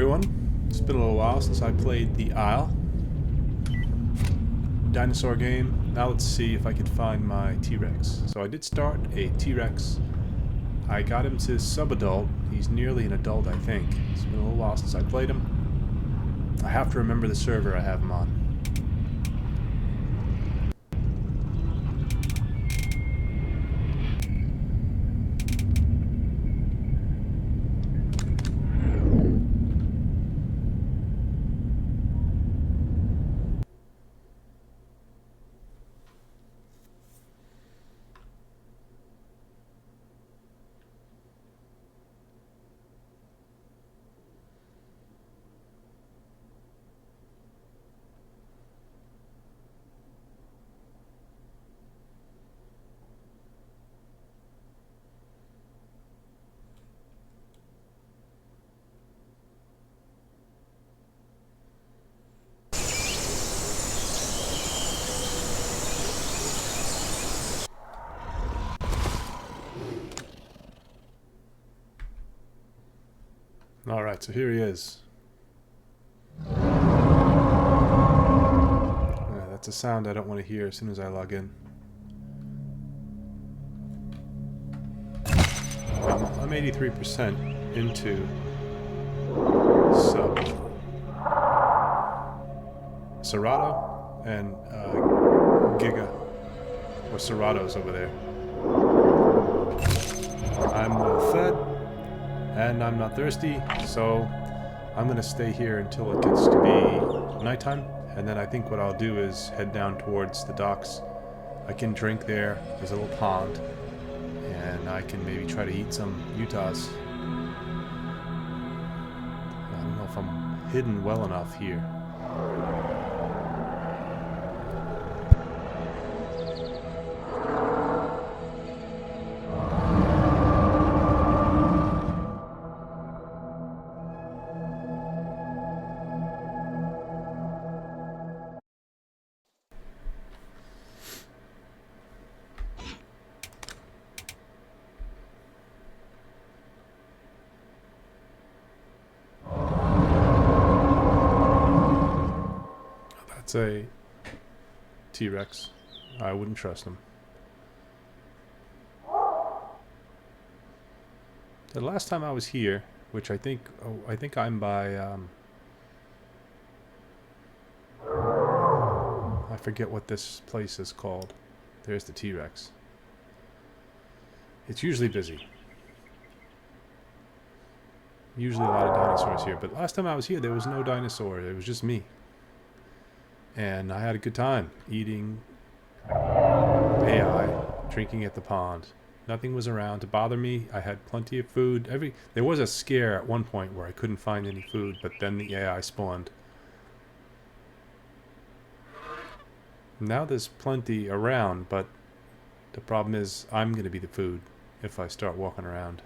everyone. It's been a little while since I played the Isle dinosaur game. Now let's see if I can find my T-Rex. So I did start a T-Rex. I got him to sub-adult. He's nearly an adult, I think. It's been a little while since I played him. I have to remember the server I have him on. Alright, so here he is. That's a sound I don't want to hear as soon as I log in. I'm 83% into sub Serato and Giga, or Serato's over there. I'm well fed. And I'm not thirsty, so I'm going to stay here until it gets to be nighttime. And then I think what I'll do is head down towards the docks. I can drink there. There's a little pond. And I can maybe try to eat some Utahs. I don't know if I'm hidden well enough here. It's a T-Rex. I wouldn't trust him. The last time I was here, which I think I'm by I forget what this place is called. There's the T-Rex. It's usually busy. Usually a lot of dinosaurs here, but last time I was here there was no dinosaur. It was just me. And I had a good time eating AI, drinking at the pond. Nothing was around to bother me. I had plenty of food. There was a scare at one point where I couldn't find any food, but then the AI spawned. Now there's plenty around, but the problem is I'm going to be the food if I start walking around.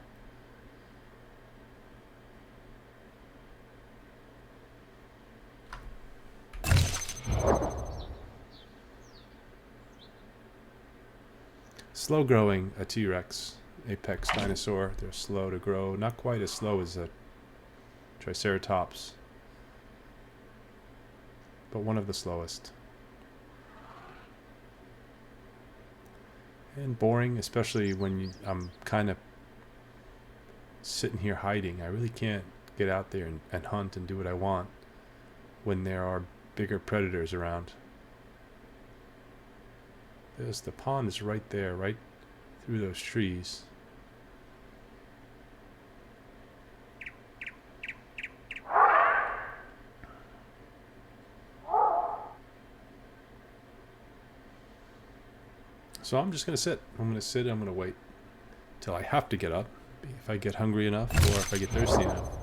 Slow growing a T-Rex, apex dinosaur. They're slow to grow. Not quite as slow as a Triceratops, but one of the slowest. And boring, especially when I'm kind of sitting here hiding. I really can't get out there and hunt and do what I want when there are bigger predators around. The pond is right there, right through those trees. So I'm just going to sit. I'm going to sit and I'm going to wait till I have to get up. If I get hungry enough or if I get thirsty enough.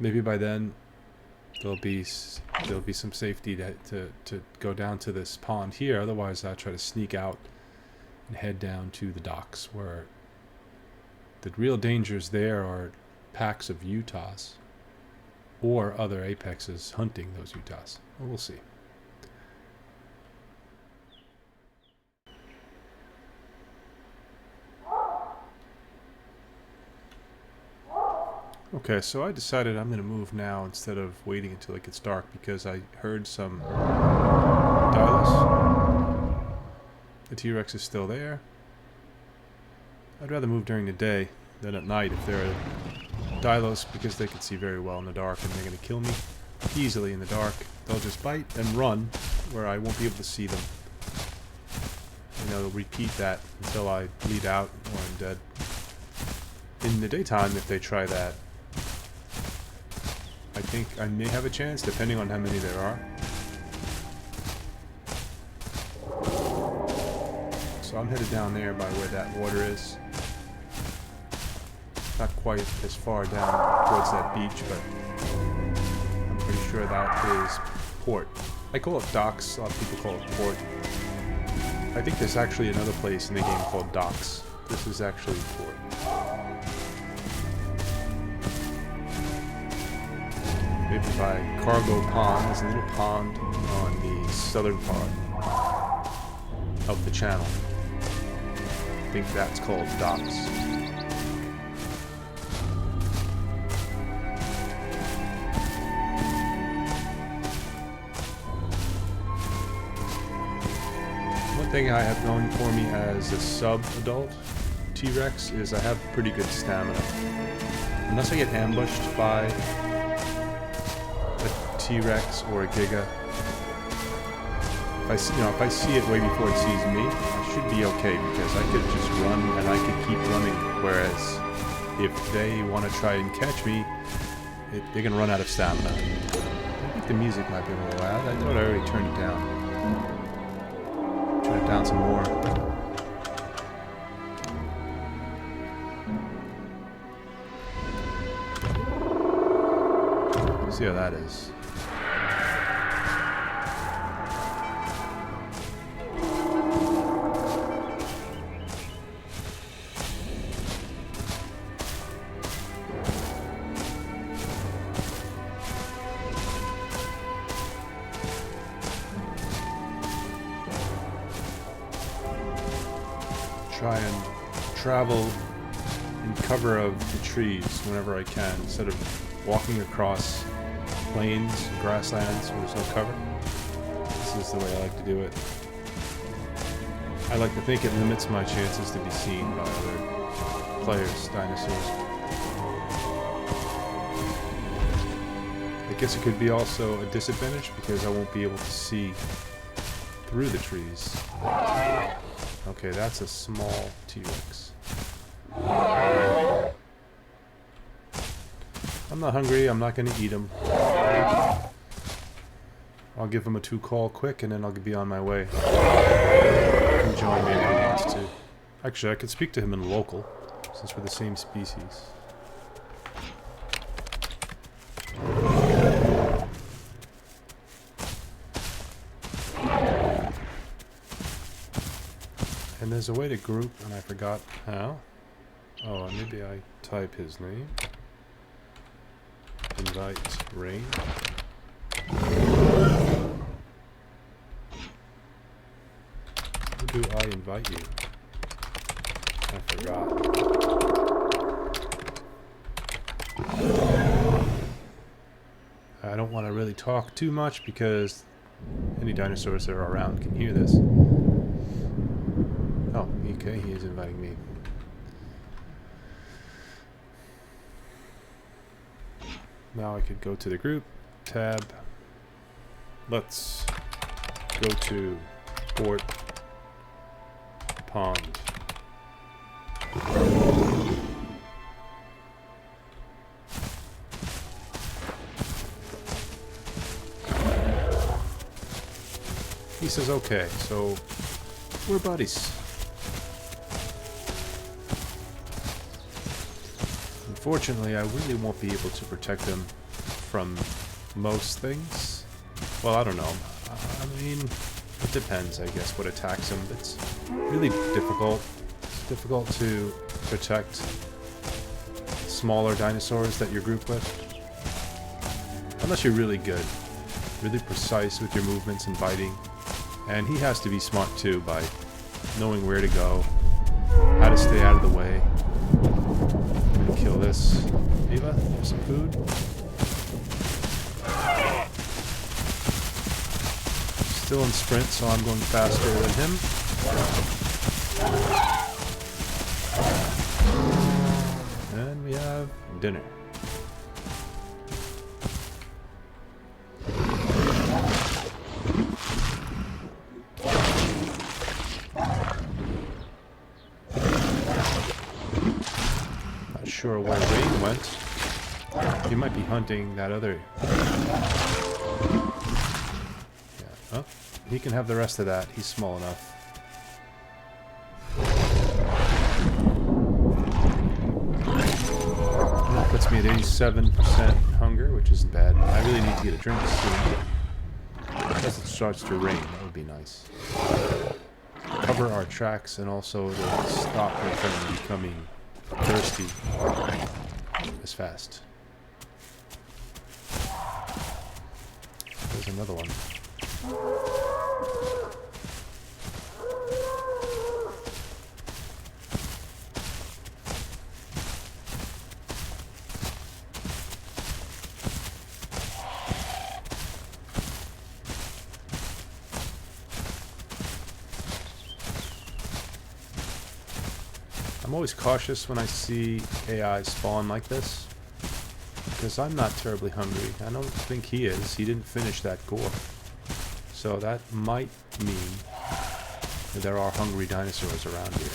Maybe by then there'll be some safety to go down to this pond here. Otherwise I'll try to sneak out and head down to the docks, where the real dangers there are packs of Utahs or other apexes hunting those Utahs. Well, we'll see. Okay, so I decided I'm gonna move now instead of waiting until it gets dark because I heard some Dilos. The T-Rex is still there. I'd rather move during the day than at night if they're Dilos because they can see very well in the dark and they're gonna kill me easily in the dark. They'll just bite and run where I won't be able to see them. And they'll repeat that until I bleed out or I'm dead. In the daytime, if they try that, I think I may have a chance, depending on how many there are. So I'm headed down there by where that water is. Not quite as far down towards that beach, but I'm pretty sure that is port. I call it docks, a lot of people call it port. I think there's actually another place in the game called docks. This is actually port. Maybe by Cargo Pond. There's a little pond on the southern part of the channel. I think that's called docks. One thing I have going for me as a sub-adult T-Rex is I have pretty good stamina. Unless I get ambushed by T-Rex or a Giga. If I see it way before it sees me, I should be okay because I could just run and I could keep running. Whereas if they want to try and catch me, they're gonna run out of stamina. I think the music might be a little loud. I thought I already turned it down. Turn it down some more. See how that is. Try and travel in cover of the trees whenever I can, instead of walking across plains and grasslands where there's no cover. This is the way I like to do it. I like to think it limits my chances to be seen by other players, dinosaurs. I guess it could be also a disadvantage because I won't be able to see through the trees. Okay, that's a small T-Rex. I'm not hungry, I'm not going to eat him. I'll give him a 2-call quick and then I'll be on my way. He can join me if he wants to. Actually, I could speak to him in local, since we're the same species. And there's a way to group, and I forgot how. Oh, maybe I type his name. Invite Rain. How do I invite you? I forgot. I don't want to really talk too much because any dinosaurs that are around can hear this. Oh, okay, he is inviting me. Now I could go to the group, tab. Let's go to port pond. He says okay, so we're buddies. Unfortunately, I really won't be able to protect him from most things. Well, I don't know. I mean, it depends, I guess, what attacks him. It's really difficult. It's difficult to protect smaller dinosaurs that you're grouped with. Unless you're really good. Really precise with your movements and biting. And he has to be smart too by knowing where to go, how to stay out of the way. I'm gonna kill this. Ava? There's food. Still in sprint, so I'm going faster than him. And we have dinner. Not sure where Rain went. He might be hunting that other. Yeah. Oh, he can have the rest of that. He's small enough. That puts me at 87% hunger, which isn't bad. I really need to get a drink soon. Unless it starts to rain, that would be nice. Cover our tracks and also to stop her from becoming thirsty as fast. There's another one. I'm always cautious when I see AI spawn like this, because I'm not terribly hungry. I don't think he is. He didn't finish that gore. So that might mean that there are hungry dinosaurs around here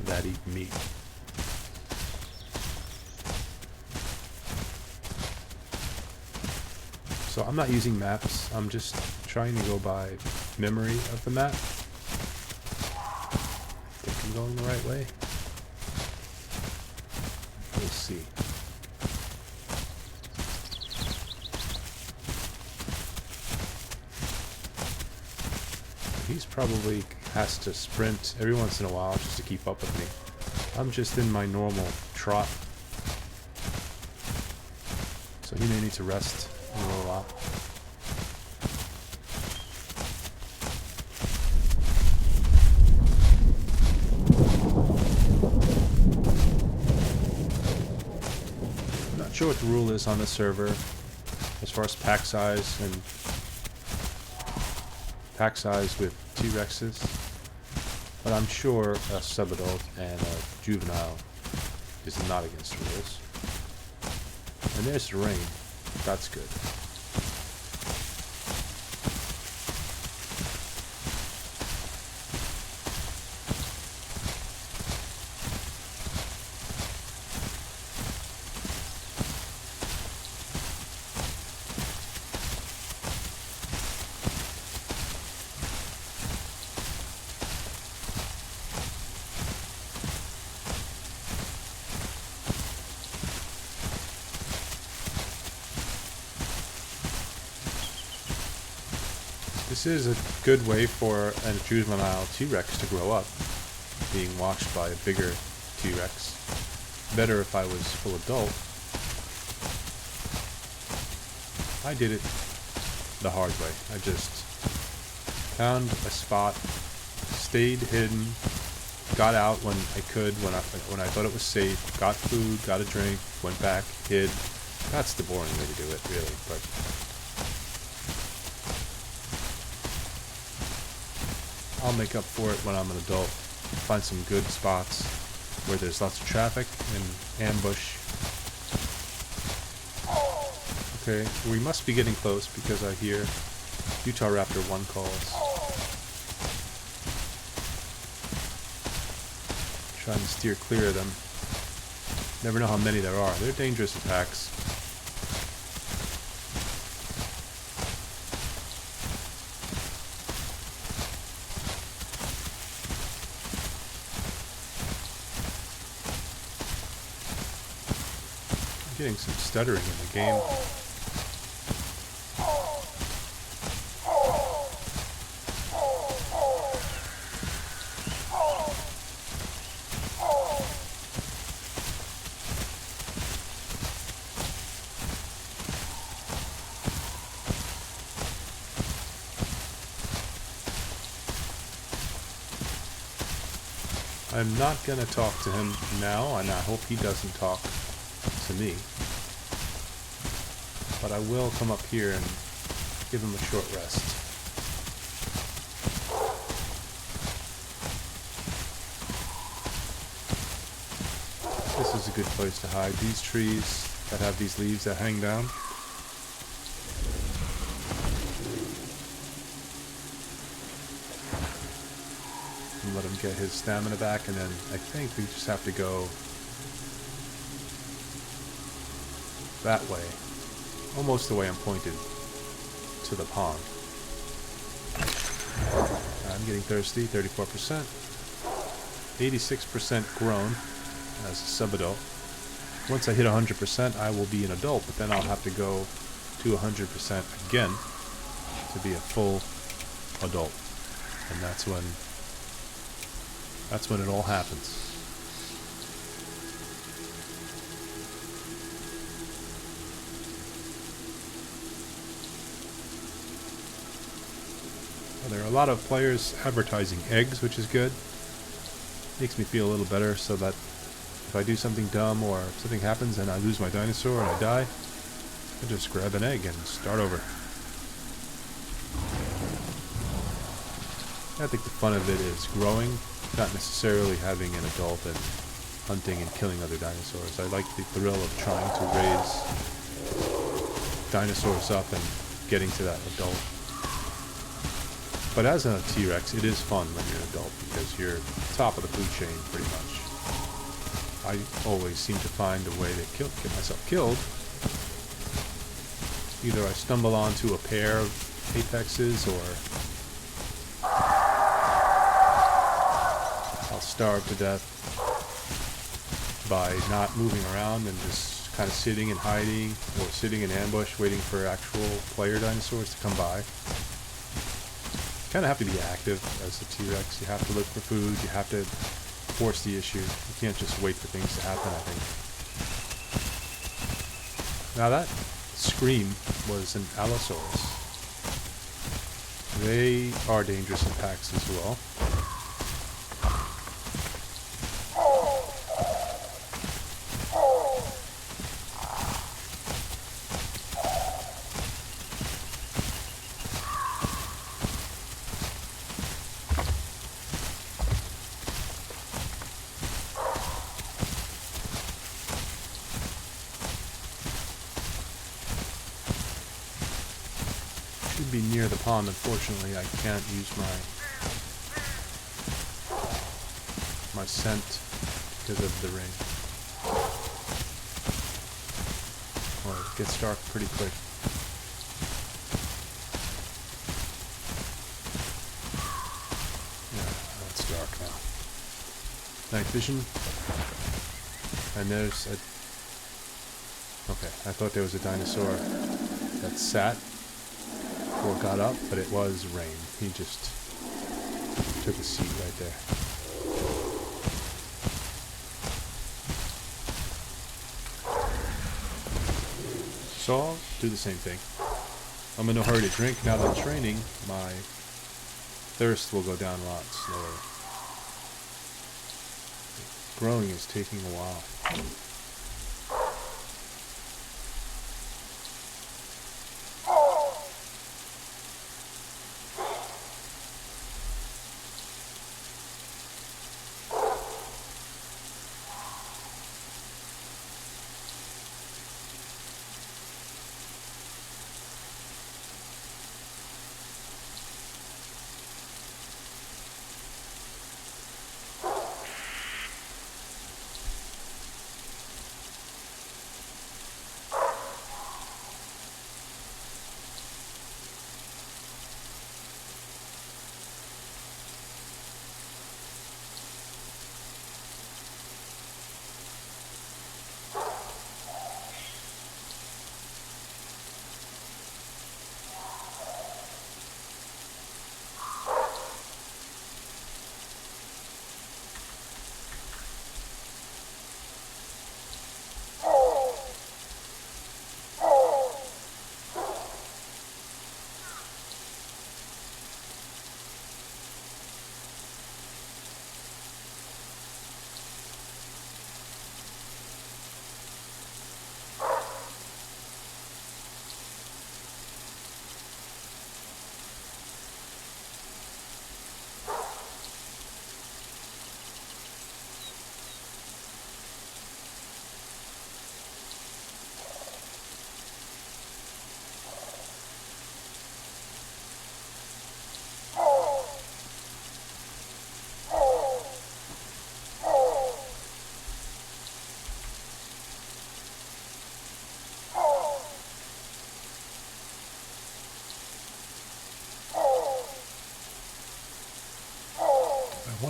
that eat meat. So I'm not using maps. I'm just trying to go by memory of the map. I'm going the right way. We'll see. He's probably has to sprint every once in a while just to keep up with me. I'm just in my normal trot. So he may need to rest in a little while. Not sure what the rule is on the server as far as pack size with T-Rexes, but I'm sure a sub-adult and a juvenile is not against the rules. And there's the rain. That's good. This is a good way for a juvenile T-Rex to grow up, being watched by a bigger T-Rex. Better if I was full adult. I did it the hard way. I just found a spot, stayed hidden, got out when I could, when I thought it was safe, got food, got a drink, went back, hid. That's the boring way to do it, really, but I'll make up for it when I'm an adult. Find some good spots where there's lots of traffic and ambush. Okay, we must be getting close because I hear Utah Raptor 1 calls. Trying to steer clear of them. Never know how many there are. They're dangerous attacks. Getting some stuttering in the game. I'm not gonna talk to him now, and I hope he doesn't talk to me. But I will come up here and give him a short rest. This is a good place to hide. These trees that have these leaves that hang down. And let him get his stamina back, and then I think we just have to go that way. Almost the way I'm pointed to the pond. I'm getting thirsty, 34%. 86% grown as a sub-adult. Once I hit 100%, I will be an adult, but then I'll have to go to 100% again to be a full adult. And that's when it all happens. There are a lot of players advertising eggs, which is good. Makes me feel a little better, so that if I do something dumb or if something happens and I lose my dinosaur and I die, I just grab an egg and start over. I think the fun of it is growing, not necessarily having an adult and hunting and killing other dinosaurs. I like the thrill of trying to raise dinosaurs up and getting to that adult. But as a T-Rex, it is fun when you're an adult because you're top of the food chain, pretty much. I always seem to find a way to get myself killed. Either I stumble onto a pair of apexes, or I'll starve to death by not moving around and just kind of sitting and hiding, or sitting in ambush waiting for actual player dinosaurs to come by. You kind of have to be active as a T-Rex. You have to look for food. You have to force the issue. You can't just wait for things to happen, I think. Now that scream was an Allosaurus. They are dangerous in packs as well. Should be near the pond. Unfortunately, I can't use my scent because of the rain. Well, it gets dark pretty quick. Yeah, it's dark now. Night vision. And there's a... Okay, I thought there was a dinosaur that sat or got up, but it was rain. He just took a seat right there. So I'll do the same thing. I'm in no hurry to drink. Now that I'm training, my thirst will go down a lot slower. Growing is taking a while.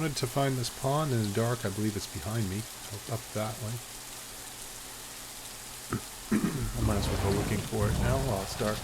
wanted to find this pond in the dark. I believe it's behind me. Up that way. I might as well go looking for it now while it's dark.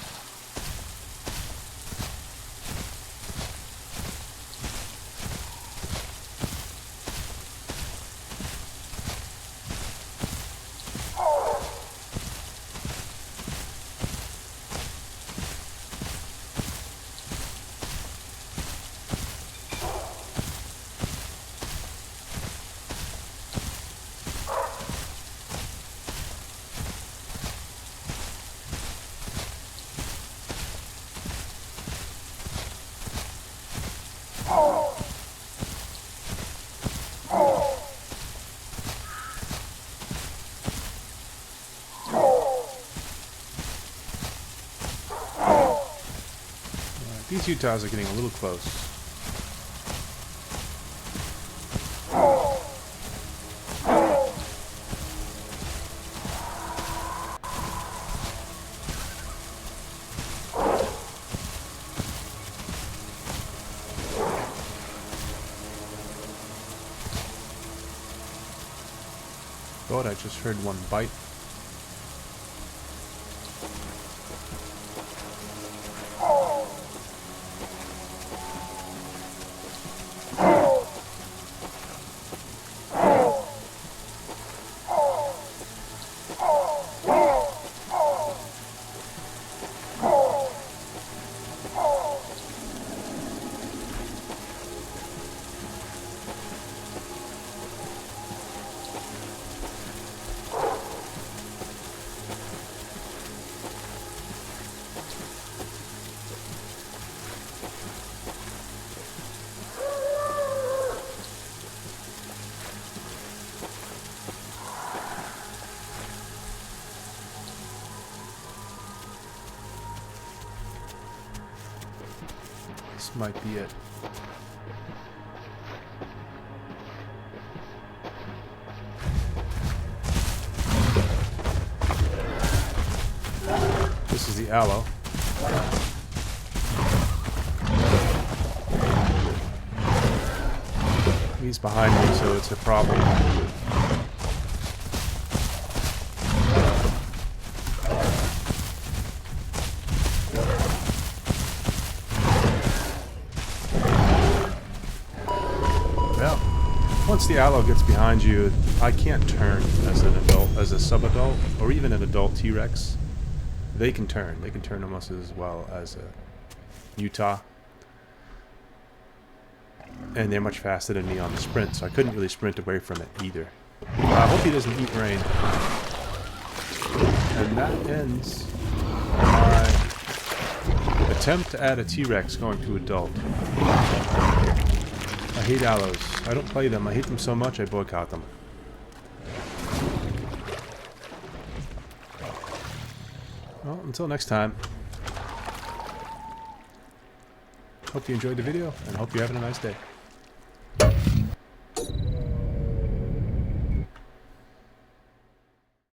These Utahs are getting a little close. Thought I just heard one bite. This might be it. This is the Allo. He's behind me, so it's a problem. Once the Allo gets behind you, I can't turn as an adult, as a sub-adult, or even an adult T-Rex. They can turn. They can turn almost as well as a Utah. And they're much faster than me on the sprint, so I couldn't really sprint away from it either. I hope he doesn't eat rain. And that ends my attempt to add a T-Rex going to adult. I hate Allos. I don't play them. I hate them so much I boycott them. Well, until next time. Hope you enjoyed the video, and hope you're having a nice day.